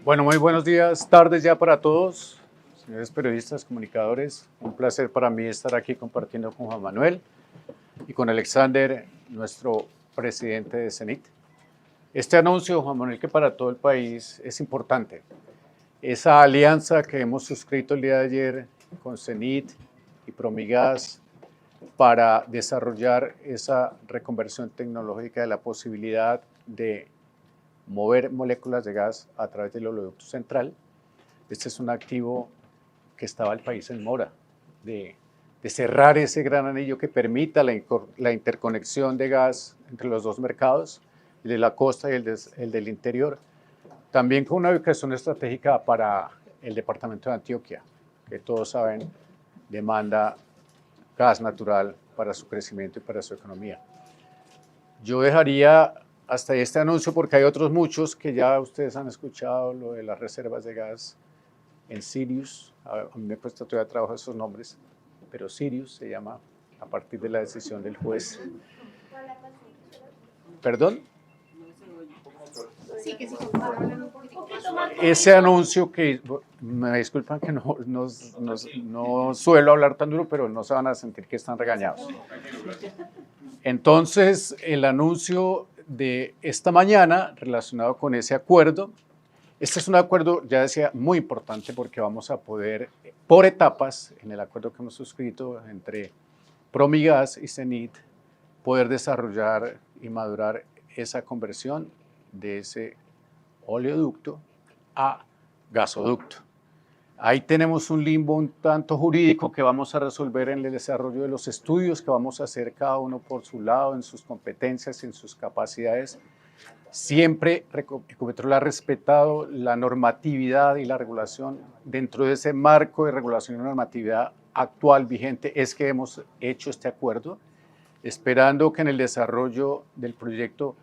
Bueno, muy buenos días, tardes ya para todos, señores periodistas, comunicadores. Un placer para mí estar aquí compartiendo con Juan Manuel y con Alexander, nuestro presidente de CENIT. Este anuncio, Juan Manuel, que para todo el país es importante. Esa alianza que hemos suscrito el día de ayer con CENIT y Promigas para desarrollar esa reconversión tecnológica de la posibilidad de mover moléculas de gas a través del oleoducto central. Este es un activo que estaba el país en mora, de cerrar ese gran anillo que permita la interconexión de gas entre los dos mercados, el de la costa y el del interior. También con una ubicación estratégica para el departamento de Antioquia, que todos saben demanda gas natural para su crecimiento y para su economía. Yo dejaría hasta este anuncio porque hay otros muchos que ya ustedes han escuchado, lo de las reservas de gas en Sirius. A mí me cuesta todavía trabajo esos nombres, pero Sirius se llama a partir de la decisión del juez. ¿Perdón? Sí, que sí, ese anuncio que, me disculpan que no suelo hablar tan duro, pero no se van a sentir que están regañados. Entonces, el anuncio de esta mañana relacionado con ese acuerdo, este es un acuerdo, ya decía, muy importante porque vamos a poder, por etapas, en el acuerdo que hemos suscrito entre Promigas y CENIT, poder desarrollar y madurar esa conversión de ese oleoducto a gasoducto. Ahí tenemos un limbo un tanto jurídico que vamos a resolver en el desarrollo de los estudios que vamos a hacer cada uno por su lado, en sus competencias, en sus capacidades. Siempre Ecopetrol ha respetado la normatividad y la regulación. Dentro de ese marco de regulación y normatividad actual vigente es que hemos hecho este acuerdo, esperando que en el desarrollo del proyecto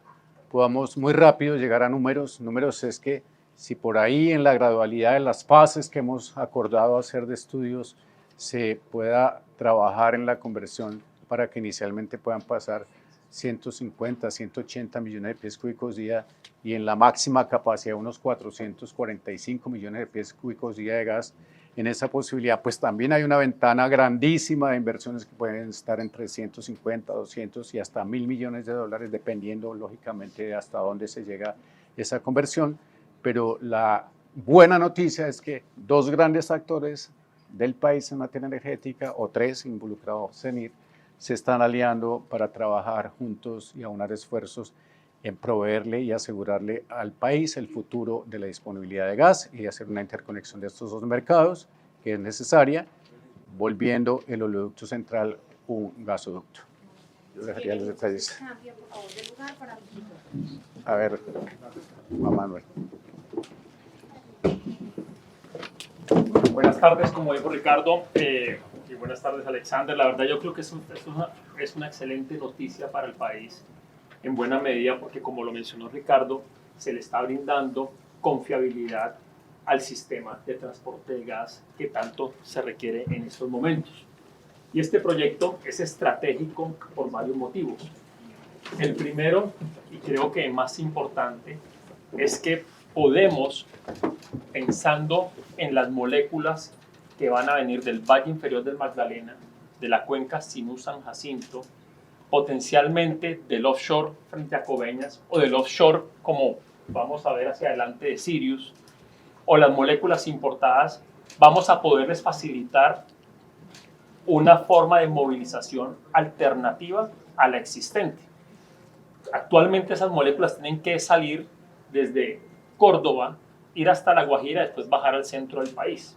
podamos muy rápido llegar a números. Números es que si por ahí en la gradualidad de las fases que hemos acordado hacer de estudios se pueda trabajar en la conversión para que inicialmente puedan pasar 150, 180 millones de pies cúbicos día y en la máxima capacidad unos 445 millones de pies cúbicos día de gas. En esa posibilidad, pues también hay una ventana grandísima de inversiones que pueden estar entre 150, 200 y hasta 1.000 millones de dólares, dependiendo lógicamente de hasta dónde se llega esa conversión. Pero la buena noticia es que dos grandes actores del país en materia energética, o tres involucrados, CENIT, se están aliando para trabajar juntos y aunar esfuerzos en proveerle y asegurarle al país el futuro de la disponibilidad de gas y hacer una interconexión de estos dos mercados que es necesaria, volviendo el oleoducto central un gasoducto. Yo dejaría los detalles. A ver, Juan Manuel. Buenas tardes, como dijo Ricardo, y buenas tardes, Alexander. La verdad, yo creo que es una excelente noticia para el país, en buena medida, porque como lo mencionó Ricardo, se le está brindando confiabilidad al sistema de transporte de gas que tanto se requiere en estos momentos. Y este proyecto es estratégico por varios motivos. El primero, y creo que más importante, es que podemos, pensando en las moléculas que van a venir del Valle Inferior del Magdalena, de la cuenca Sinú-San Jacinto, potencialmente del offshore frente a Coveñas o del offshore, como vamos a ver hacia adelante, de Sirius, o las moléculas importadas, vamos a poderles facilitar una forma de movilización alternativa a la existente. Actualmente esas moléculas tienen que salir desde Córdoba, ir hasta La Guajira, después bajar al centro del país.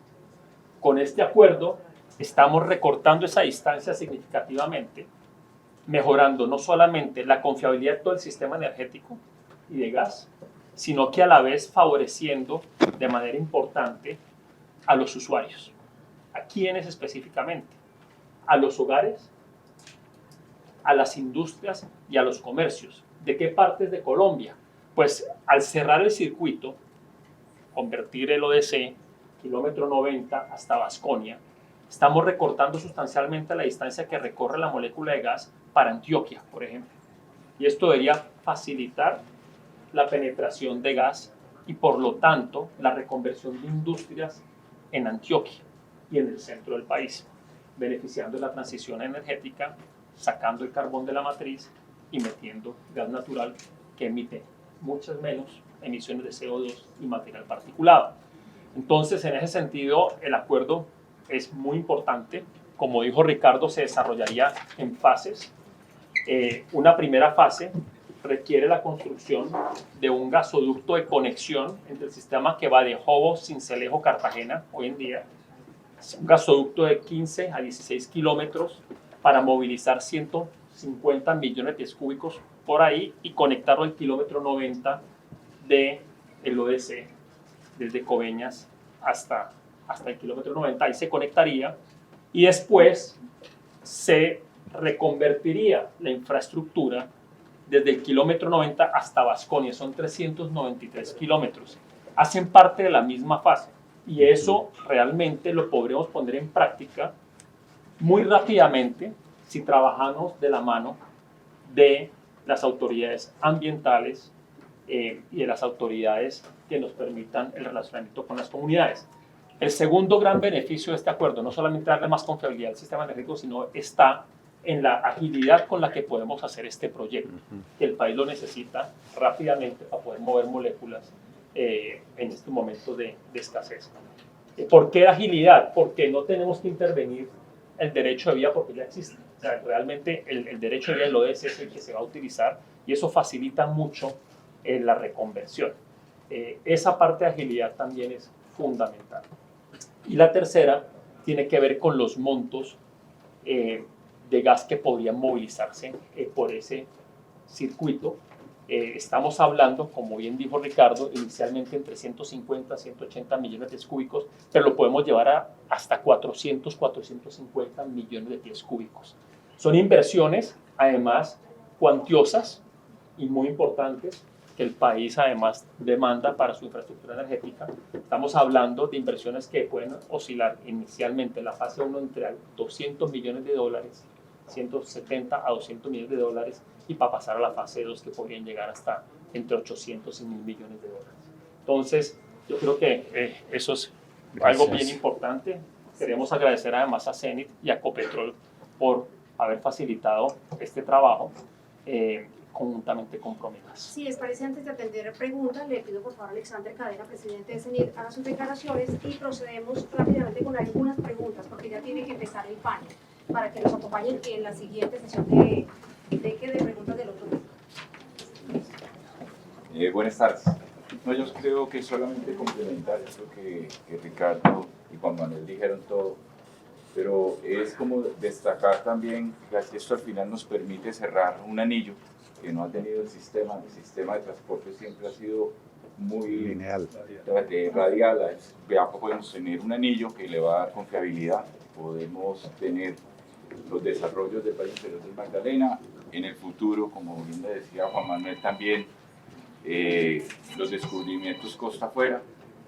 Con este acuerdo estamos recortando esa distancia significativamente, mejorando no solamente la confiabilidad de todo el sistema energético y de gas, sino que a la vez favoreciendo de manera importante a los usuarios. ¿A quiénes específicamente? A los hogares, a las industrias y a los comercios. ¿De qué partes de Colombia? Pues al cerrar el circuito, convertir el ODC, kilómetro 90 hasta Vasconia, estamos recortando sustancialmente la distancia que recorre la molécula de gas para Antioquia, por ejemplo. Y esto debería facilitar la penetración de gas y por lo tanto la reconversión de industrias en Antioquia y en el centro del país, beneficiando la transición energética, sacando el carbón de la matriz y metiendo gas natural que emite muchas menos emisiones de CO2 y material particulado. Entonces, en ese sentido, el acuerdo es muy importante. Como dijo Ricardo, se desarrollaría en fases. Una primera fase requiere la construcción de un gasoducto de conexión entre el sistema que va de Jobo, Sincelejo, Cartagena, hoy en día, un gasoducto de 15 a 16 kilómetros para movilizar 150 millones de pies cúbicos por ahí y conectarlo al kilómetro 90 del ODC, desde Coveñas hasta el kilómetro 90, ahí se conectaría y después se reconvertiría la infraestructura desde el kilómetro 90 hasta Vasconia, son 393 kilómetros. Hacen parte de la misma fase y eso realmente lo podremos poner en práctica muy rápidamente si trabajamos de la mano de las autoridades ambientales y de las autoridades que nos permitan el relacionamiento con las comunidades. El segundo gran beneficio de este acuerdo, no solamente darle más confiabilidad al sistema energético, sino está en la agilidad con la que podemos hacer este proyecto, que el país lo necesita rápidamente para poder mover moléculas en este momento de escasez. ¿Por qué agilidad? Porque no tenemos que intervenir el derecho de vía porque ya existe. O sea, realmente el derecho de vía del ODS es el que se va a utilizar y eso facilita mucho la reconversión. Esa parte de agilidad también es fundamental. Y la tercera tiene que ver con los montos de gas que podrían movilizarse por ese circuito. Estamos hablando, como bien dijo Ricardo, inicialmente entre 150 a 180 millones de pies cúbicos, pero lo podemos llevar a hasta 400, 450 millones de pies cúbicos. Son inversiones, además, cuantiosas y muy importantes que el país, además, demanda para su infraestructura energética. Estamos hablando de inversiones que pueden oscilar inicialmente en la fase 1 entre 200 millones de dólares, 170 a 200 millones de dólares, y para pasar a la fase 2 que podrían llegar hasta entre 800 y 1.000 millones de dólares. Entonces, yo creo que eso es algo bien importante. Queremos agradecer además a Cenit y a Copetrol por haber facilitado este trabajo conjuntamente con Promigas. Si les parece, antes de atender preguntas, le pido por favor a Alexander Cadena, presidente de Cenit, haga sus declaraciones y procedemos rápidamente con algunas preguntas, porque ya tiene que empezar el panel, para que nos acompañen en la siguiente sesión de preguntas del otro grupo. Buenas tardes. No, yo creo que solamente complementar eso que Ricardo y Juan Manuel dijeron todo, pero es como destacar también que esto al final nos permite cerrar un anillo que no ha tenido el sistema de transporte siempre ha sido muy lineal, radial. Ya podemos tener un anillo que le va a dar confiabilidad, podemos tener los desarrollos del Valle Interior del Magdalena, en el futuro, como bien le decía Juan Manuel también, los descubrimientos costa afuera,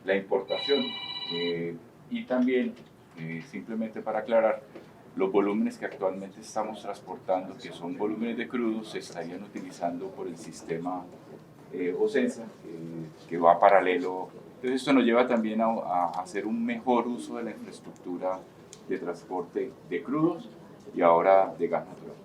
la importación y también, simplemente para aclarar, los volúmenes que actualmente estamos transportando, que son volúmenes de crudos, se estarían utilizando por el sistema OCENSA, que va paralelo. Entonces esto nos lleva también a hacer un mejor uso de la infraestructura de transporte de crudos y ahora de gas natural.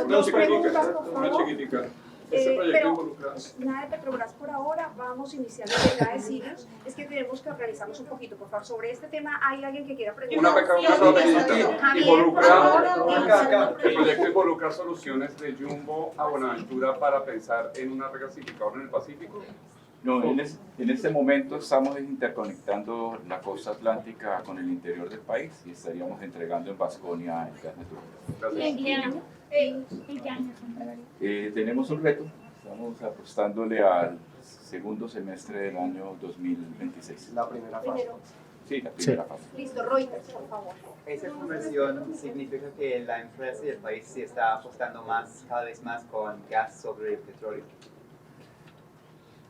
Dos preguntas, por favor. Una chiquitica. Este proyecto involucra. Nada de Petrobras por ahora, vamos iniciando de nada de Sirius. Es que tenemos que organizarnos un poquito, por favor. Sobre este tema, ¿hay alguien que quiera preguntar? Una sola pregunta. Javier, Involucra, el proyecto involucra soluciones de Jumbo a Buenaventura para pensar en una regasificadora en el Pacífico. No, en este momento estamos interconectando la costa atlántica con el interior del país y estaríamos entregando en Vasconia el gas natural. Gracias. ¿En qué año? Tenemos un reto, estamos apostándole al segundo semestre del año 2026. La primera fase. Primero. Sí, la primera fase. Listo, Reuters, por favor. Esa conversión significa que la empresa y el país se está apostando cada vez más con gas sobre el petróleo.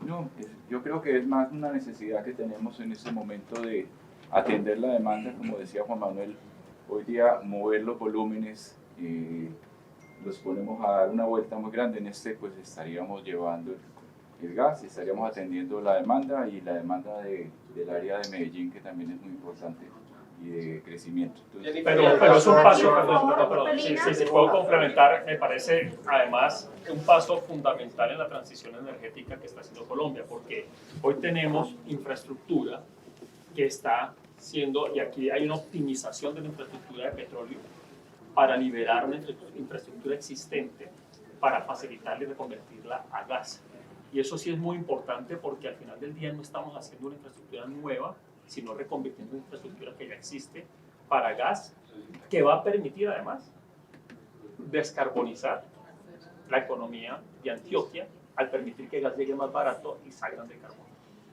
No, yo creo que es más una necesidad que tenemos en este momento de atender la demanda, como decía Juan Manuel, hoy día mover los volúmenes, los ponemos a dar una vuelta muy grande, en pues estaríamos llevando el gas, estaríamos atendiendo la demanda y la demanda del área de Medellín, que también es muy importante, y de crecimiento. Entonces, pero es un paso, perdón, si puedo complementar, me parece además un paso fundamental en la transición energética que está haciendo Colombia, porque hoy tenemos infraestructura que está siendo, y aquí hay una optimización de la infraestructura de petróleo para liberar una infraestructura existente para facilitarla y reconvertirla a gas. Y eso sí es muy importante porque al final del día no estamos haciendo una infraestructura nueva, sino reconvirtiendo una infraestructura que ya existe para gas, que va a permitir además descarbonizar la economía de Antioquia al permitir que el gas llegue más barato y salgan de carbón.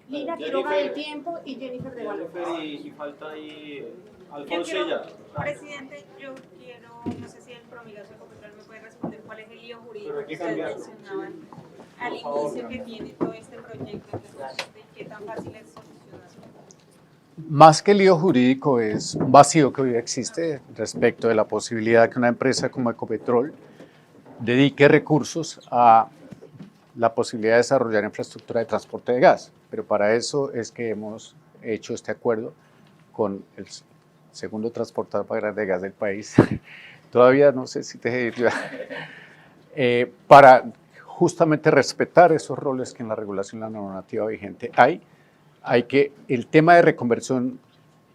Lina Quiroga del Tiempo y Jennifer de Valor. Y falta ahí Alfonso Yo quiero, y ya. presidente, yo quiero, no sé si el Promigas o Ecopetrol me puede responder cuál es el lío jurídico Pero hay que que ustedes cambiarlo. mencionaban al inicio que tiene todo este proyecto, entonces, ¿qué tan fácil es solucionarlo? Más que lío jurídico, es un vacío que hoy existe respecto de la posibilidad de que una empresa como Ecopetrol dedique recursos a la posibilidad de desarrollar infraestructura de transporte de gas. Pero para eso es que hemos hecho este acuerdo con el segundo transportador más grande de gas del país. Todavía no sé si te para justamente respetar esos roles que en la regulación, la normativa vigente hay que el tema de reconversión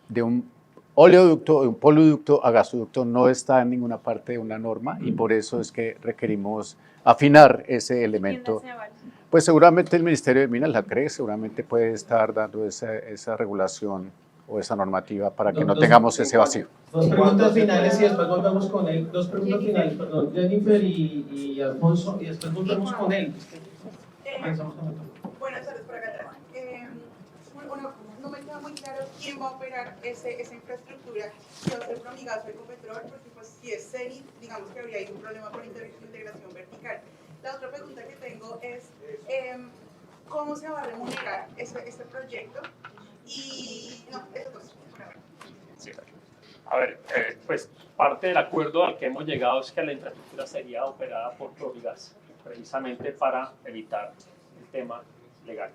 de un oleoducto, de un poluducto a gasoducto no está en ninguna parte de una norma y por eso es que requerimos afinar ese elemento. ¿Quién hace aval? Pues seguramente el Ministerio de Minas la cree, seguramente puede estar dando esa regulación o esa normativa para que no tengamos ese vacío. Dos preguntas finales y después volvemos con él. Dos preguntas finales, perdón. Jennifer y Alfonso, y después volvemos con él. Comenzamos con él. Buenas tardes, por acá atrás. No me queda muy claro quién va a operar esa infraestructura, si va a ser Promigas o Ecopetrol, porque pues si es Cenit, digamos que habría ahí un problema por integración vertical. La otra pregunta que tengo es, ¿cómo se va a remunerar este proyecto? Y no, eso dos. Sí. A ver, pues parte del acuerdo al que hemos llegado es que la infraestructura sería operada por Promigas, precisamente para evitar el tema legal.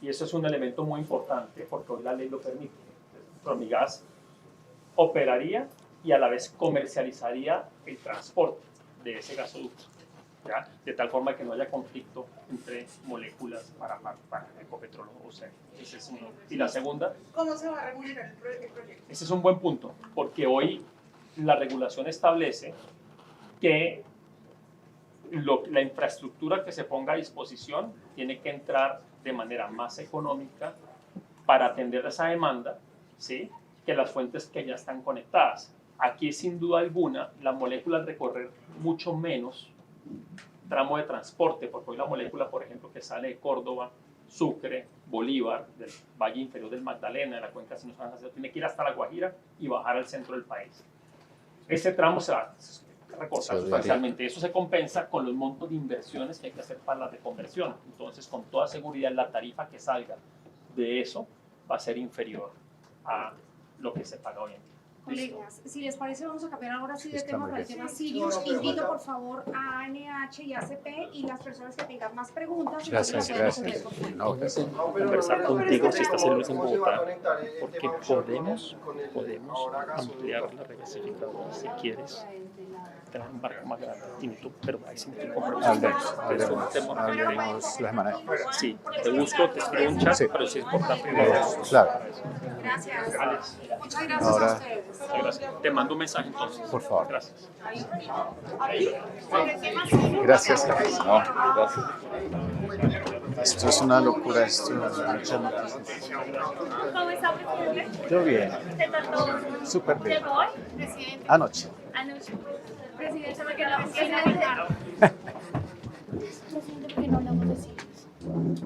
Y eso es un elemento muy importante porque hoy la ley lo permite. Promigas operaría y a la vez comercializaría el transporte de ese gasoducto, ¿ya? De tal forma que no haya conflicto entre moléculas para Ecopetrol o Cenit. Ese es uno. Y la segunda, ¿Cómo se va a remunerar el proyecto? ese es un buen punto, porque hoy la regulación establece que la infraestructura que se ponga a disposición tiene que entrar de manera más económica para atender esa demanda, ¿sí?, que las fuentes que ya están conectadas. Aquí, sin duda alguna, la molécula al recorrer mucho menos tramo de transporte, porque hoy la molécula, por ejemplo, que sale de Córdoba, Sucre, Bolívar, del Valle Inferior del Magdalena, de la cuenca Sino San Jacinto, tiene que ir hasta La Guajira y bajar al centro del país. Ese tramo se va a recortar sustancialmente. Eso se compensa con los montos de inversiones que hay que hacer para la reconversión. Entonces, con toda seguridad, la tarifa que salga de eso va a ser inferior a lo que se paga hoy en día. Colegas, si les parece, vamos a cambiar ahora sí de Está tema muy para el bien. tema Sirius. Invito por favor a ANH y ACP y las personas que tengan más preguntas. Gracias, entonces, gracias. las podemos No, responder. Conversar contigo si estás en Bogotá, porque podemos ampliar la regasificadora si quieres. Tener un barco más grande, tinto, pero ahí sí me estoy comprometiendo. hablemos la semana. Sí, te busco, te escribo un chat, Sí. pero sí es importante. Claro, Gracias. Alex, Muchas gracias Ahora- a ustedes. gracias. Te mando un mensaje entonces. por favor. Gracias. Sobre el tema Sirius. Gracias. no, gracias. Esto es una locura, esto es muchas noticias. ¿Cómo está, presidente? Todo bien, ¿Qué tal todo? súper bien. ¿Llegó hoy, presidente? Anoche. Anoche. Presidente, me queda la oficina de carro. Presidente, ¿por qué no hablamos de Sirius?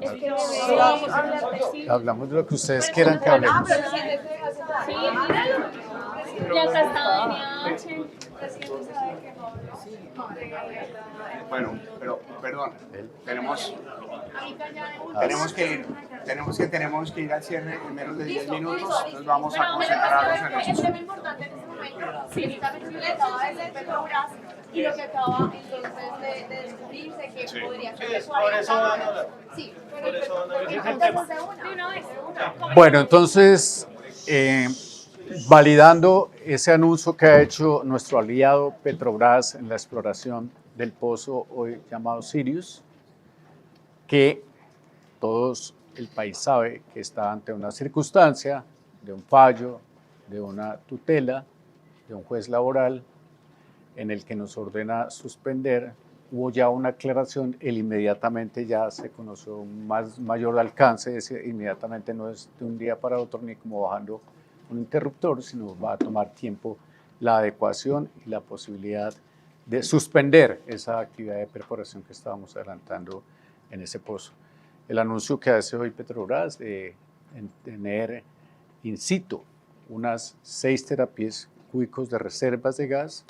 Es que vamos a hablar de sí. Hablamos de lo que ustedes quieran que hablemos. Sí, míralo. Y acá está DNH. Presidente, sabe que no. Bueno, pero perdón, tenemos Ahorita ya Ah, que ir. tenemos que ir al cierre en menos de 10 minutos, nos vamos a concentrarnos en eso. El tema importante en este momento es la versión que acaba de Petrobras y lo que acaba entonces de descubrirse que podría ser de Por eso van a hablar. Sí, Por eso van a hablar. de una vez. Bueno, entonces, validando ese anuncio que ha hecho nuestro aliado Petrobras en la exploración del pozo hoy llamado Sirius, que todos el país sabe que está ante una circunstancia de un fallo, de una tutela, de un juez laboral en el que nos ordena suspender. Hubo ya una aclaración, inmediatamente ya se conoció un mayor alcance, inmediatamente no es de un día para otro ni como bajando un interruptor, sino va a tomar tiempo la adecuación y la posibilidad de suspender esa actividad de perforación que estábamos adelantando en ese pozo. El anuncio que hace hoy Petrobras de tener in situ unas 6 terapias cúbicos de reservas de gas,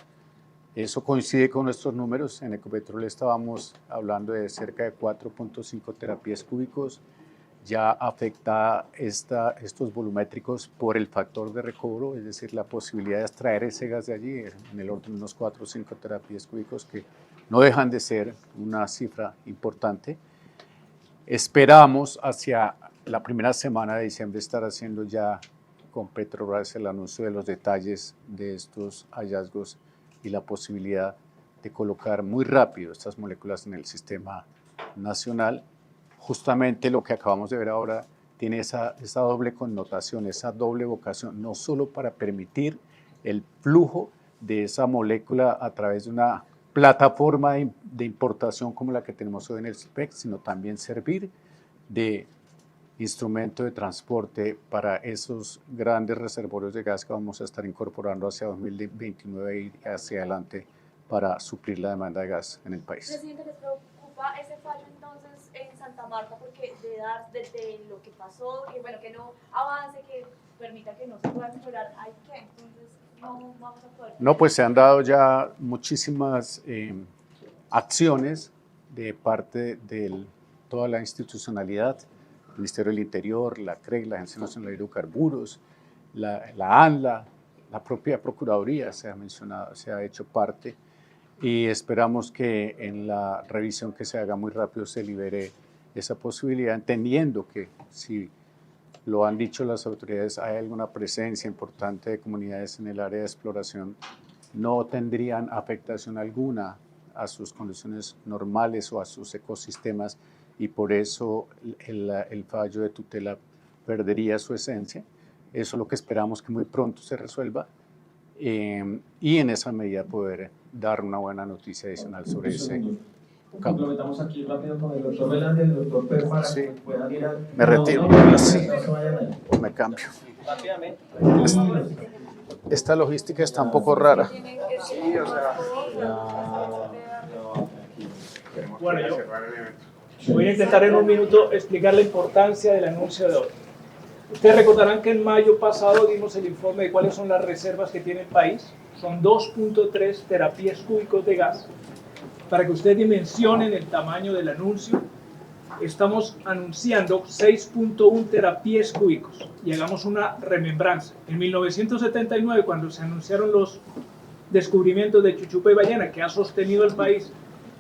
eso coincide con nuestros números. En Ecopetrol estábamos hablando de cerca de 4.5 terapias cúbicos, ya afecta estos volumétricos por el factor de recobro, es decir, la posibilidad de extraer ese gas de allí en el orden de unos 4 o 5 terapias cúbicos, que no dejan de ser una cifra importante. Esperamos hacia la primera semana de diciembre estar haciendo ya con Petrobras el anuncio de los detalles de estos hallazgos y la posibilidad de colocar muy rápido estas moléculas en el sistema nacional. Justamente lo que acabamos de ver ahora tiene esa doble connotación, esa doble vocación, no solo para permitir el flujo de esa molécula a través de una plataforma de importación como la que tenemos hoy en el SPEC, sino también servir de instrumento de transporte para esos grandes reservorios de gas que vamos a estar incorporando hacia 2029 y hacia adelante para suplir la demanda de gas en el país. Presidente, ¿les preocupa ese fallo entonces en Santa Marta? Porque desde lo que pasó, que no avance, que permita que no se pueda mejorar, ¿hay qué? Entonces no vamos a poder... No, pues se han dado ya muchísimas acciones de parte de toda la institucionalidad, el Ministerio del Interior, la CREG, la Agencia Nacional de Hidrocarburos, la ANLA, la propia Procuraduría se ha mencionado, se ha hecho parte, y esperamos que en la revisión que se haga muy rápido se libere esa posibilidad, entendiendo que si lo han dicho las autoridades, hay alguna presencia importante de comunidades en el área de exploración, no tendrían afectación alguna a sus condiciones normales o a sus ecosistemas, y por eso el fallo de tutela perdería su esencia. Eso es lo que esperamos que muy pronto se resuelva, y en esa medida poder dar una buena noticia adicional sobre ese campo. Complementamos aquí rápido con el doctor Velandia y el doctor Per para que puedan ir al... Me retiro, sí, me cambio. Rápidamente. Esta logística está un poco rara. Sí, o sea, Bueno, yo voy a intentar en un minuto explicar la importancia del anuncio de hoy. Ustedes recordarán que en mayo pasado dimos el informe de cuáles son las reservas que tiene el país. Son 2.3 terapias cúbicos de gas. Para que ustedes dimensionen el tamaño del anuncio, estamos anunciando 6.1 terapias cúbicos. Y hagamos una remembranza. En 1979, cuando se anunciaron los descubrimientos de Chuchupa y Ballena, que ha sostenido el país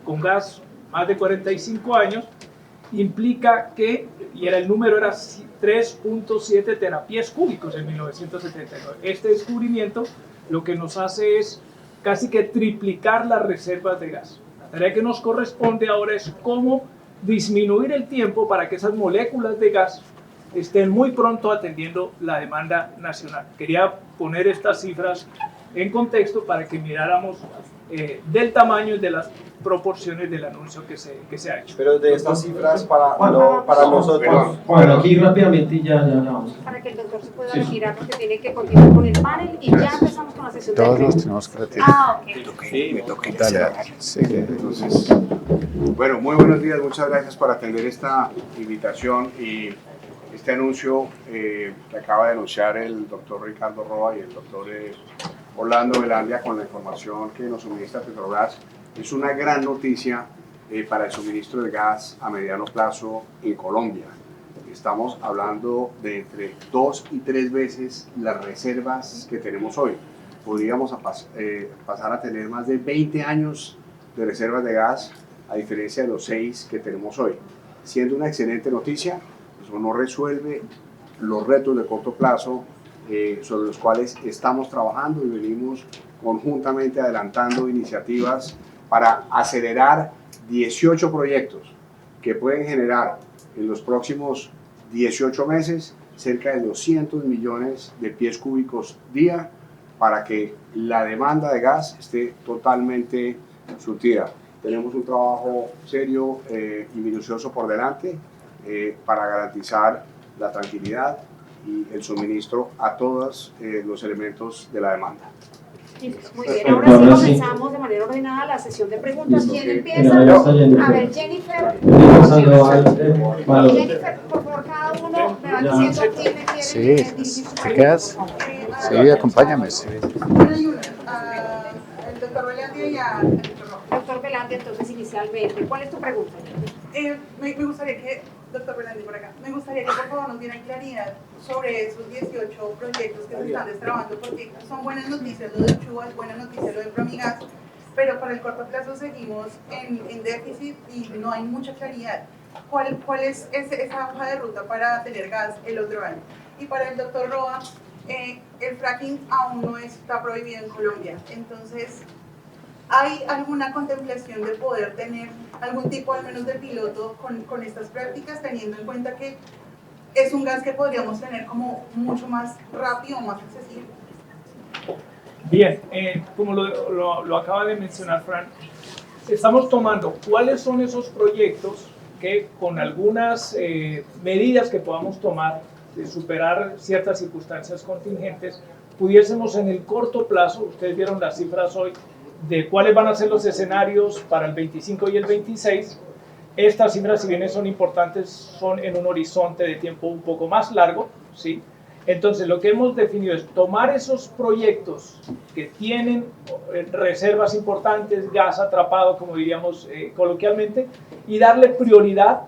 con gas más de 45 años, implica que, y el número era 3.7 terapias cúbicos en 1979. Este descubrimiento lo que nos hace es casi que triplicar las reservas de gas. La tarea que nos corresponde ahora es cómo disminuir el tiempo para que esas moléculas de gas estén muy pronto atendiendo la demanda nacional. Quería poner estas cifras en contexto para que miráramos del tamaño y de las proporciones del anuncio que se ha hecho. pero de estas cifras para nosotros... Bueno, aquí rápidamente ya vamos. Para que el doctor se pueda retirar porque tiene que continuar con el panel y ya empezamos con la sesión de Todos prensa. nos tenemos que retirar. Ok. Sí, me toca. Dale, sí. Entonces, bueno, muy buenos días, muchas gracias por atender esta invitación y este anuncio que acaba de anunciar el doctor Ricardo Roa y el doctor Orlando Velandia con la información que nos suministra Petrobras. Es una gran noticia para el suministro de gas a mediano plazo en Colombia. estamos hablando de entre 2 y 3 veces las reservas que tenemos hoy. Podríamos pasar a tener más de 20 años de reservas de gas, a diferencia de los 6 que tenemos hoy. Siendo una excelente noticia, eso no resuelve los retos de corto plazo sobre los cuales estamos trabajando y venimos conjuntamente adelantando iniciativas para acelerar 18 proyectos que pueden generar en los próximos 18 meses cerca de 200 millones de pies cúbicos día para que la demanda de gas esté totalmente surtida. Tenemos un trabajo serio y minucioso por delante para garantizar la tranquilidad y el suministro a todos los elementos de la demanda. Muy bien, ahora sí comenzamos de manera ordenada la sesión de preguntas. ¿Quién empieza? A ver, Jennifer. Jennifer, por favor, cada uno me va diciendo quién me quiere dirigir su ¿te quedas? Sí, acompáñame. El doctor Velandia y al doctor Velandia, entonces inicialmente. ¿Cuál es tu pregunta? Me gustaría que, doctor Velandia, por acá, me gustaría que por favor nos dieran claridad sobre esos 18 proyectos que se están destrabando, porque son buenas noticias lo de Uchuva, es buena noticia lo de Promigas, pero para el corto plazo seguimos en déficit y no hay mucha claridad. ¿Cuál es esa hoja de ruta para tener gas el otro año? Y para el doctor Roa, el fracking aún no está prohibido en Colombia, entonces ¿hay alguna contemplación de poder tener algún tipo al menos de piloto con estas prácticas, teniendo en cuenta que es un gas que podríamos tener como mucho más rápido, más accesible? Bien, como lo acaba de mencionar Fran, estamos tomando cuáles son esos proyectos que con algunas medidas que podamos tomar de superar ciertas circunstancias contingentes, pudiésemos en el corto plazo, ustedes vieron las cifras hoy, de cuáles van a ser los escenarios para el 25 y el 26. Estas cifras, si bien son importantes, son en un horizonte de tiempo un poco más largo, ¿sí? Entonces, lo que hemos definido es tomar esos proyectos que tienen reservas importantes, gas atrapado, como diríamos coloquialmente, y darle prioridad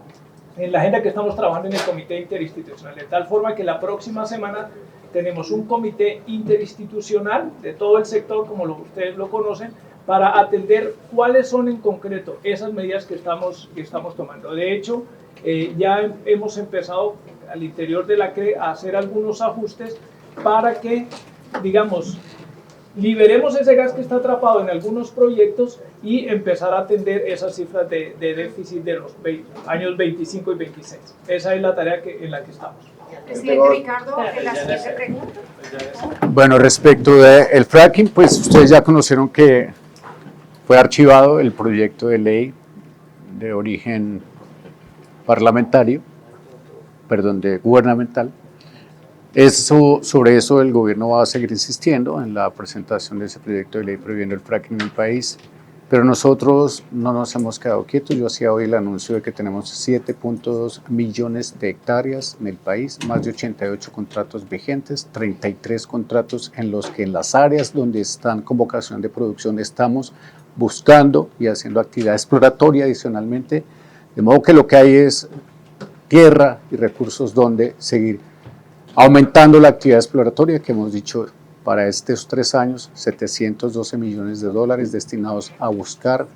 en la agenda que estamos trabajando en el comité interinstitucional, de tal forma que la próxima semana tenemos un comité interinstitucional de todo el sector, como ustedes lo conocen, para atender cuáles son en concreto esas medidas que estamos tomando. De hecho, ya hemos empezado al interior de la CRE a hacer algunos ajustes para que, digamos, liberemos ese gas que está atrapado en algunos proyectos y empezar a atender esas cifras de déficit de los años 25 y 26. Esa es la tarea en la que estamos. Presidente Ricardo, la siguiente pregunta. Bueno, respecto del fracking, pues ustedes ya conocieron que fue archivado el proyecto de ley de origen parlamentario, perdón, de gubernamental. Sobre eso el gobierno va a seguir insistiendo en la presentación de ese proyecto de ley prohibiendo el fracking en el país, pero nosotros no nos hemos quedado quietos. Yo hacía hoy el anuncio de que tenemos 7.2 millones de hectáreas en el país, más de 88 contratos vigentes, 33 contratos en los que en las áreas donde están con vocación de producción estamos buscando y haciendo actividad exploratoria adicionalmente, de modo que lo que hay es tierra y recursos donde seguir aumentando la actividad exploratoria que hemos dicho para estos 3 años, 712 millones de dólares destinados a buscar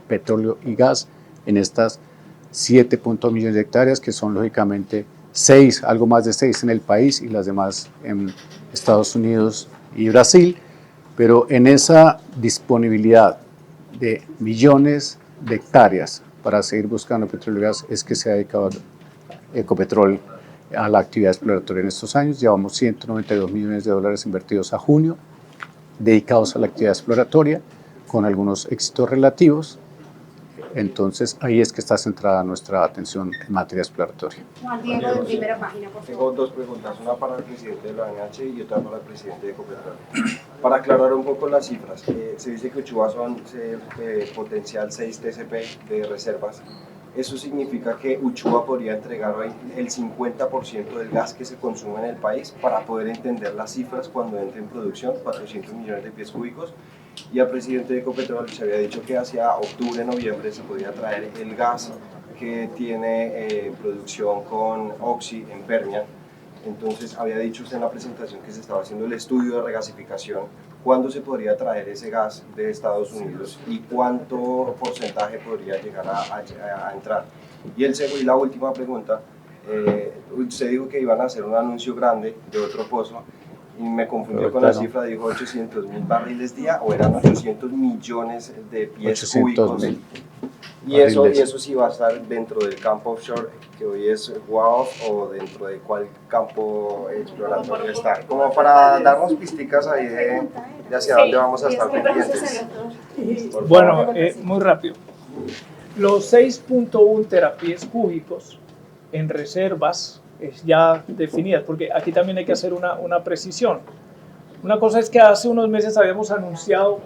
petróleo y gas en estas 7.2 millones de hectáreas, que son lógicamente 6, algo más de 6 en el país y las demás en Estados Unidos y Brasil, pero en esa disponibilidad de millones de hectáreas para seguir buscando petróleo y gas es que se ha dedicado Ecopetrol a la actividad exploratoria en estos años. Llevamos 192 millones de dólares invertidos a junio, dedicados a la actividad exploratoria, con algunos éxitos relativos. Entonces, ahí es que está centrada nuestra atención en materia exploratoria. Juan Diego, de primera página, por favor. Tengo 2 preguntas, una para el presidente de la ANH y otra para el presidente de Ecopetrol. Para aclarar un poco las cifras, se dice que Uchuva son potencial 6 TCP de reservas. Eso significa que Uchuva podría entregar hoy el 50% del gas que se consume en el país, para poder entender las cifras cuando entre en producción, 400 millones de pies cúbicos. Y al presidente de Ecopetrol se había dicho que hacia octubre, noviembre se podía traer el gas que tiene producción con Oxy en Permian. Entonces, había dicho usted en la presentación que se estaba haciendo el estudio de regasificación. ¿Cuándo se podría traer ese gas de Estados Unidos y cuánto porcentaje podría llegar a entrar? Y la última pregunta, usted dijo que iban a hacer un anuncio grande de otro pozo y me confundió con la cifra, dijo 800.000 barriles día o eran 800 millones de pies cúbicos. Y eso sí va a estar dentro del campo offshore que hoy es WAOF o dentro de cuál campo exploratorio está. Como para darnos pisticas ahí de hacia dónde vamos a estar pendientes. Bueno, muy rápido. Los 6.1 terapiés cúbicos en reservas ya definidas, porque aquí también hay que hacer una precisión. Una cosa es que hace unos meses habíamos anunciado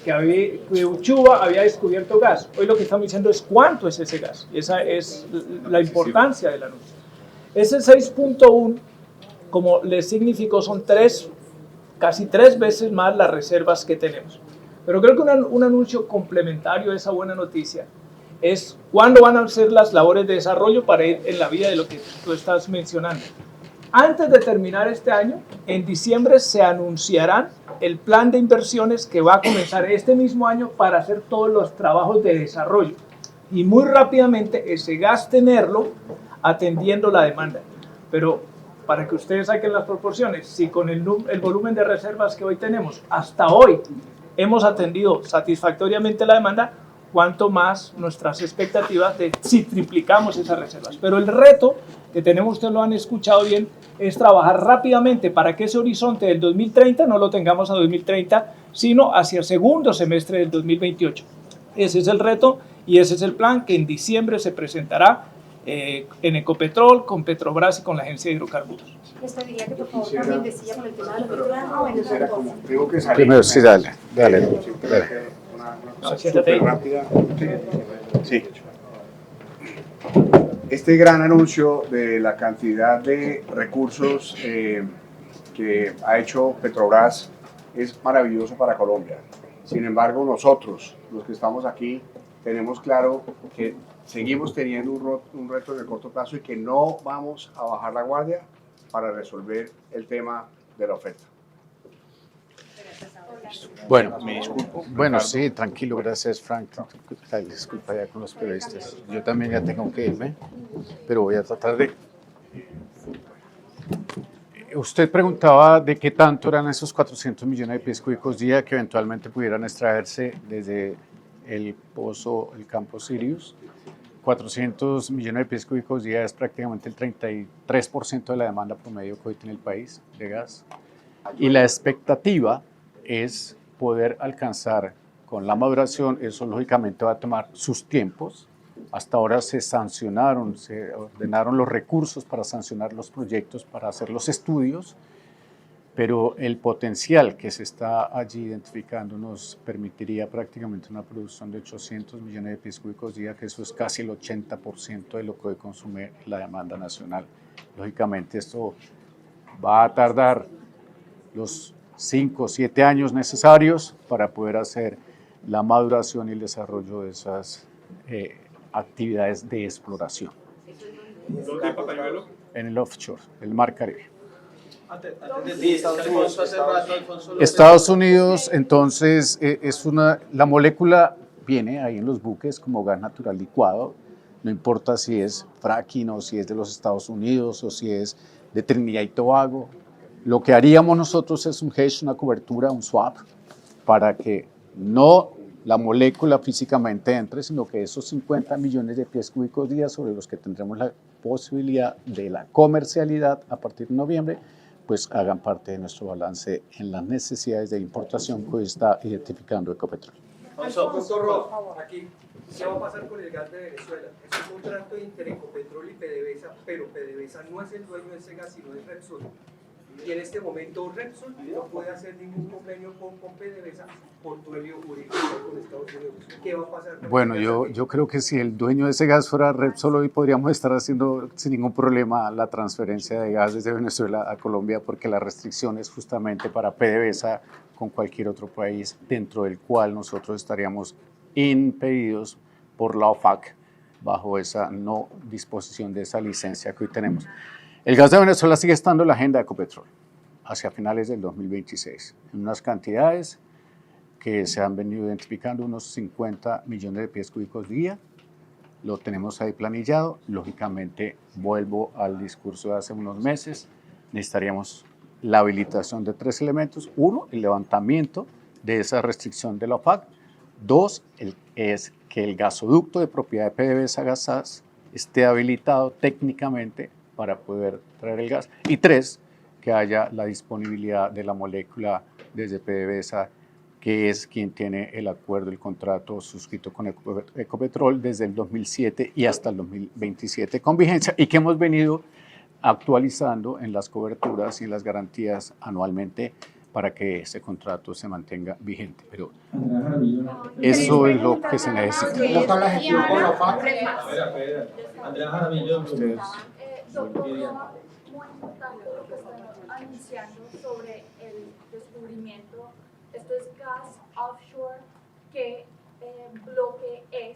que Uchuva había descubierto gas. Hoy lo que estamos diciendo es cuánto es ese gas. Esa es la importancia del anuncio. Ese 6.1, como les significó, son casi tres veces más las reservas que tenemos. Pero creo que un anuncio complementario a esa buena noticia es cuándo van a ser las labores de desarrollo para ir en la vía de lo que tú estás mencionando. Antes de terminar este año, en diciembre se anunciarán el plan de inversiones que va a comenzar este mismo año para hacer todos los trabajos de desarrollo. Y muy rápidamente ese gas tenerlo atendiendo la demanda. Pero para que ustedes saquen las proporciones, si con el volumen de reservas que hoy tenemos, hasta hoy hemos atendido satisfactoriamente la demanda, cuanto más nuestras expectativas de si triplicamos esas reservas. Pero el reto que tenemos, ustedes lo han escuchado bien, es trabajar rápidamente para que ese horizonte del 2030 no lo tengamos a 2030, sino hacia el segundo semestre del 2028. Ese es el reto y ese es el plan que en diciembre se presentará en Ecopetrol, con Petrobras y con la Agencia de Hidrocarburos. Les pediría que por favor también decía con el tema de los Tengo que salir. Primero, sí, dale. Una cosa súper rápida. Sí. Este gran anuncio de la cantidad de recursos que ha hecho Petrobras es maravilloso para Colombia. Sin embargo, nosotros, los que estamos aquí, tenemos claro que seguimos teniendo un reto en el corto plazo y que no vamos a bajar la guardia para resolver el tema de la oferta. Bueno, me disculpo. Bueno, sí, tranquilo, gracias Frank. Disculpa ya con los periodistas. Yo también ya tengo que irme, pero voy a tratar de... Usted preguntaba de qué tanto eran esos 400 millones de pies cúbicos día que eventualmente pudieran extraerse desde el pozo, el campo Sirius. 400 millones de pies cúbicos día es prácticamente el 33% de la demanda promedio que hoy tiene el país de gas. Y la expectativa es poder alcanzar con la maduración, eso lógicamente va a tomar sus tiempos. Hasta ahora se ordenaron los recursos para sancionar los proyectos, para hacer los estudios, pero el potencial que se está allí identificando nos permitiría prácticamente una producción de 800 millones de pies cúbicos día, que eso es casi el 80% de lo que hoy consume la demanda nacional. Lógicamente esto va a tardar los 5 o 7 años necesarios para poder hacer la maduración y el desarrollo de esas actividades de exploración. ¿Dónde hay Papayuelo? En el offshore, el Mar Caribe. Estados Estados Unidos, entonces, la molécula viene ahí en los buques como gas natural licuado, no importa si es fracking o si es de los Estados Unidos o si es de Trinidad y Tobago. Lo que haríamos nosotros es un hedge, una cobertura, un swap, para que no la molécula físicamente entre, sino que esos 50 millones de pies cúbicos día sobre los que tendremos la posibilidad de la comercialidad a partir de noviembre, pues hagan parte de nuestro balance en las necesidades de importación que hoy está identificando Ecopetrol. Doctor Roa, aquí, ¿qué va a pasar con el gas de Venezuela? Es un contrato entre Ecopetrol y PDVSA, pero PDVSA no es el dueño de ese gas, sino es Repsol. Y en este momento Repsol no puede hacer ningún convenio con PDVSA por todo el lío jurídico con Estados Unidos. ¿Qué va a pasar? Bueno, yo creo que si el dueño de ese gas fuera Repsol, hoy podríamos estar haciendo sin ningún problema la transferencia de gas desde Venezuela a Colombia, porque la restricción es justamente para PDVSA con cualquier otro país dentro del cual nosotros estaríamos impedidos por la OFAC bajo esa no disposición de esa licencia que hoy tenemos. El gas de Venezuela sigue estando en la agenda de Ecopetrol hacia finales del 2026, en unas cantidades que se han venido identificando, unos 50 millones de pies cúbicos día. Lo tenemos ahí planillado. Lógicamente, vuelvo al discurso de hace unos meses, necesitaríamos la habilitación de 3 elementos. 1, el levantamiento de esa restricción de la OFAC. 2, es que el gasoducto de propiedad de PDVSA Gasas esté habilitado técnicamente para poder traer el gas. Y 3, que haya la disponibilidad de la molécula desde PDVSA, que es quien tiene el acuerdo, el contrato suscrito con Ecopetrol desde el 2007 y hasta el 2027 con vigencia, y que hemos venido actualizando en las coberturas y las garantías anualmente para que ese contrato se mantenga vigente. Pero eso es lo que se necesita. ¿Cómo está la gestión con la OFAC? Andrea Jaramillo, doctor Roa, muy importante lo que están anunciando sobre el descubrimiento. Esto es gas offshore, ¿qué bloque es?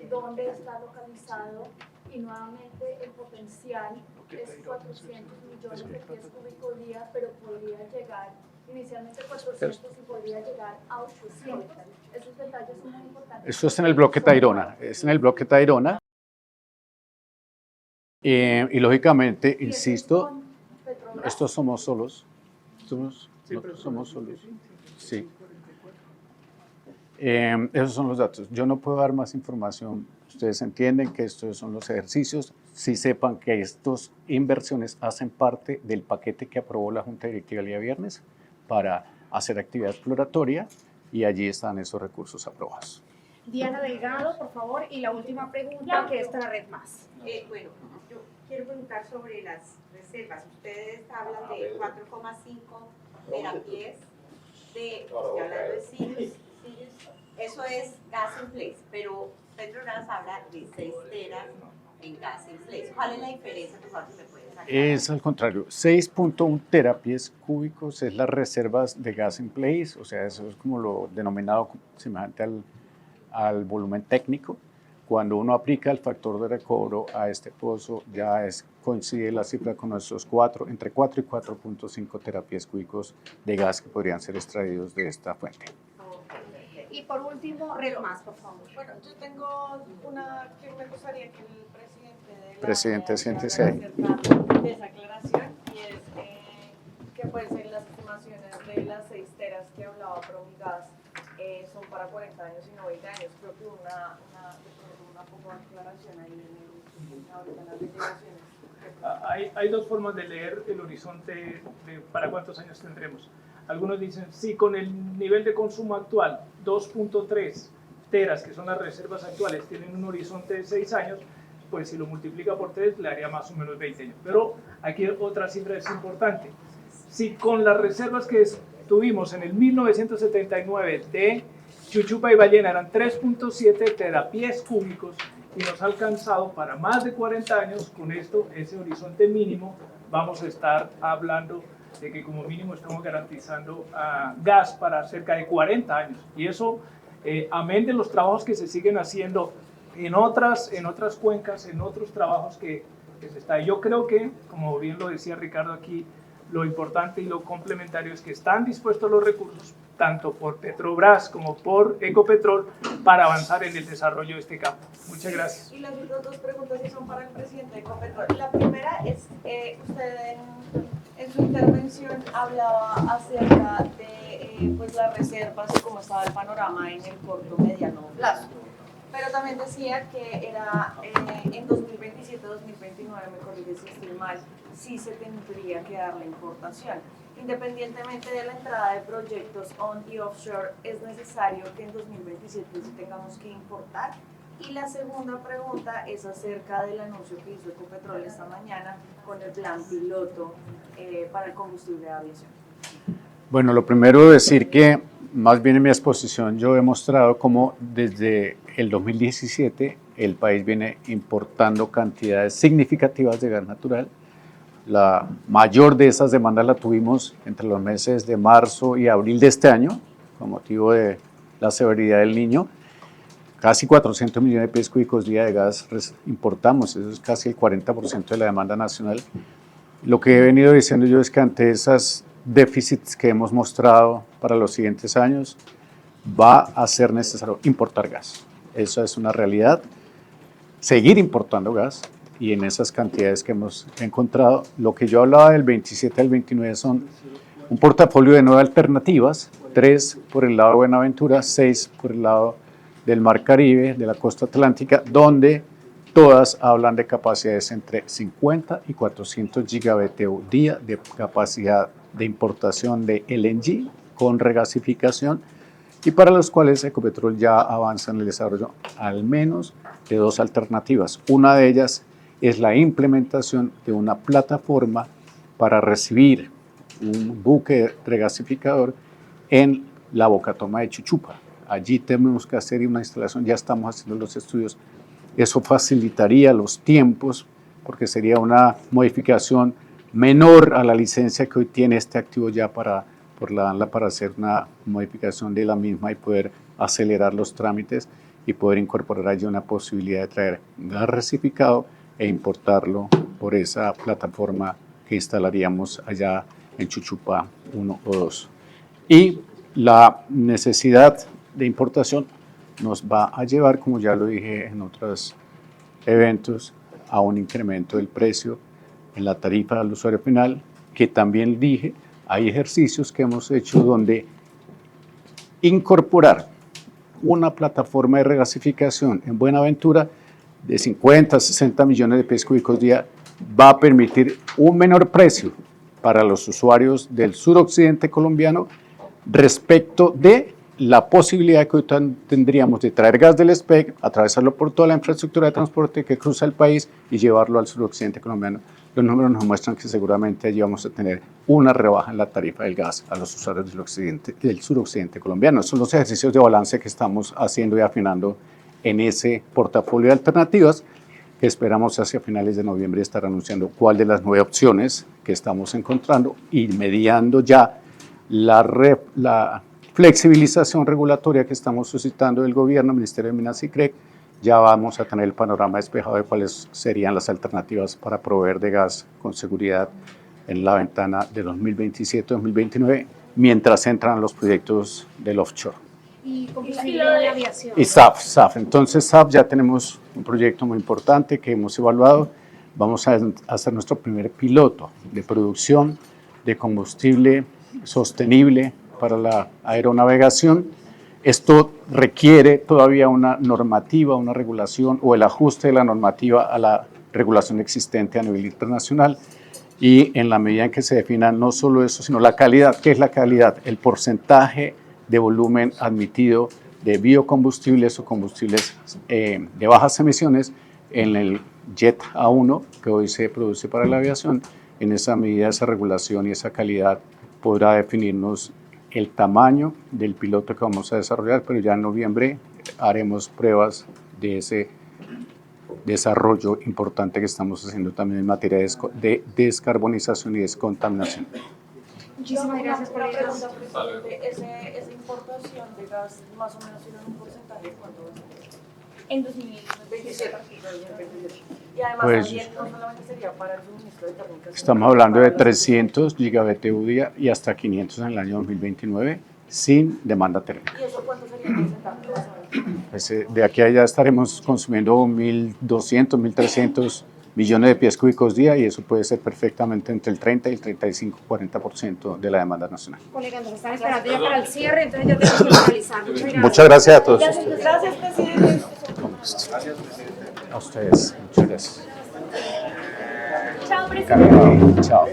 ¿Dónde está localizado? Y nuevamente el potencial es 400 millones de pies cúbicos día, pero podría llegar inicialmente 400 y podría llegar a 800. Esos detalles son muy importantes. Eso es en el bloque Tayrona. Es en el bloque Tayrona. Y lógicamente, insisto, estos somos solos. Somos solos. Sí. Esos son los datos. Yo no puedo dar más información. Ustedes entienden que estos son los ejercicios. Sí sepan que estas inversiones hacen parte del paquete que aprobó la Junta Directiva el día viernes para hacer actividad exploratoria, y allí están esos recursos aprobados. Diana Delgado, por favor, y la última pregunta, que es para Red Más. Bueno, yo quiero preguntar sobre las reservas. Ustedes hablan de 4,5 terapies estoy hablando de Sirius, eso es gas in place, pero Petrobras habla de 6 teras en gas in place. ¿Cuál es la diferencia? Por favor, si me puedes aclarar. Es al contrario, 6.1 terapies cúbicos es las reservas de gas in place, o sea, eso es como lo denominado semejante al volumen técnico. Cuando uno aplica el factor de recobro a este pozo, ya coincide la cifra con nuestros entre 4 y 4.5 terapias cúbicos de gas que podrían ser extraídos de esta fuente. Y por último, Red Más, por favor. Bueno, yo tengo una que me gustaría que el Presidente, siéntese ahí. de esa aclaración, y es que pues en las estimaciones de las 6 teras que hablaba Promigas son para 40 años y no 20 años. Creo que una poco de aclaración ahí en las declaraciones. Hay dos formas de leer el horizonte de para cuántos años tendremos. Algunos dicen, sí, con el nivel de consumo actual, 2.3 teras, que son las reservas actuales, tienen un horizonte de 6 años, pues si lo multiplica por 3 le haría más o menos 20 años. Pero aquí otra cifra es importante. Si con las reservas que tuvimos en el 1979 de Chuchupa y Ballena eran 3.7 terapies cúbicos y nos ha alcanzado para más de 40 años, con esto, ese horizonte mínimo, vamos a estar hablando de que como mínimo estamos garantizando gas para cerca de 40 años. Y eso, amén de los trabajos que se siguen haciendo en otras cuencas, en otros trabajos que se está. Yo creo que, como bien lo decía Ricardo aquí, lo importante y lo complementario es que están dispuestos los recursos, tanto por Petrobras como por Ecopetrol, para avanzar en el desarrollo de este campo. Muchas gracias. Y las otras dos preguntas sí son para el presidente de Ecopetrol. La primera es, usted en su intervención hablaba acerca de pues, las reservas y cómo estaba el panorama en el corto mediano plazo. Pero también decía que era en 2027-2029, me corrige si estoy mal, sí se tendría que dar la importación. Independientemente de la entrada de proyectos on y offshore, es necesario que en 2027 sí tengamos que importar. Y la segunda pregunta es acerca del anuncio que hizo Ecopetrol esta mañana con el plan piloto para el combustible de aviación. Bueno, lo primero decir que más bien en mi exposición yo he mostrado cómo desde el 2017 el país viene importando cantidades significativas de gas natural. La mayor de esas demandas la tuvimos entre los meses de marzo y abril de este año, con motivo de la severidad del Niño. casi 400 millones de pies cúbicos día de gas importamos, eso es casi el 40% de la demanda nacional. Lo que he venido diciendo yo es que ante esos déficits que hemos mostrado para los siguientes años, va a ser necesario importar gas. Eso es una realidad. Seguir importando gas, y en esas cantidades que hemos encontrado, lo que yo hablaba del 27 al 29 son un portafolio de 9 alternativas, 3 por el lado de Buenaventura, 6 por el lado del Mar Caribe, de la costa atlántica, donde todas hablan de capacidades entre 50 y 400 gigabiteo día de capacidad de importación de LNG con regasificación, y para los cuales Ecopetrol ya avanza en el desarrollo al menos de 2 alternativas. Una de ellas es la implementación de una plataforma para recibir un buque regasificador en la Bocatoma de Chuchupa. Allí tenemos que hacer una instalación, ya estamos haciendo los estudios. Eso facilitaría los tiempos porque sería una modificación menor a la licencia que hoy tiene este activo ya para hacer una modificación de la misma y poder acelerar los trámites y poder incorporar allí una posibilidad de traer gas regasificado e importarlo por esa plataforma que instalaríamos allá en Chuchupa 1 o 2. Y la necesidad de importación nos va a llevar, como ya lo dije en otros eventos, a un incremento del precio en la tarifa al usuario final, que también dije, hay ejercicios que hemos hecho donde incorporar una plataforma de regasificación en Buenaventura de 50 a 60 millones de pies cúbicos día va a permitir un menor precio para los usuarios del suroccidente colombiano respecto de la posibilidad que hoy tendríamos de traer gas del SPEC, atravesarlo por toda la infraestructura de transporte que cruza el país y llevarlo al suroccidente colombiano. Los números nos muestran que seguramente allí vamos a tener una rebaja en la tarifa del gas a los usuarios del suroccidente colombiano. Son los ejercicios de balance que estamos haciendo y afinando en ese portafolio de alternativas que esperamos hacia finales de noviembre estar anunciando cuál de las 9 opciones que estamos encontrando y mediando ya la flexibilización regulatoria que estamos suscitando del gobierno, Ministerio de Minas y CREC. Ya vamos a tener el panorama despejado de cuáles serían las alternativas para proveer de gas con seguridad en la ventana de 2027-2029, mientras entran los proyectos del offshore. Y combustible de aviación. Y SAF. Entonces SAF ya tenemos un proyecto muy importante que hemos evaluado. Vamos a hacer nuestro primer piloto de producción de combustible sostenible para la aeronavegación. Esto requiere todavía una normativa, una regulación o el ajuste de la normativa a la regulación existente a nivel internacional, y en la medida en que se defina no solo eso, sino la calidad. ¿Qué es la calidad? El porcentaje de volumen admitido de biocombustibles o combustibles de bajas emisiones en el Jet A1 que hoy se produce para la aviación. En esa medida, esa regulación y esa calidad podrá definirnos el tamaño del piloto que vamos a desarrollar, pero ya en noviembre haremos pruebas de ese desarrollo importante que estamos haciendo también en materia de descarbonización y descontaminación. Muchísimas gracias por la pregunta, presidente. Esa importación de gas, más o menos, tiene un porcentaje de cuánto va a ser en 2027. Y además Pues, también no solamente sería para el suministro de térmicas. Estamos hablando de 300 gigabiteo día y hasta 500 en el año 2029 sin demanda térmica. ¿Y eso cuánto sería el porcentaje? Pues, de aquí a allá estaremos consumiendo 1.200, 1.300 millones de pies cúbicos día, y eso puede ser perfectamente entre el 30 y el 35, 40% de la demanda nacional. Colegas, nos están esperando ya para el cierre, entonces ya tenemos que finalizar. Muchas gracias a todos. Gracias, presidente. A ustedes, muchas gracias. Chao, presidente. Chao.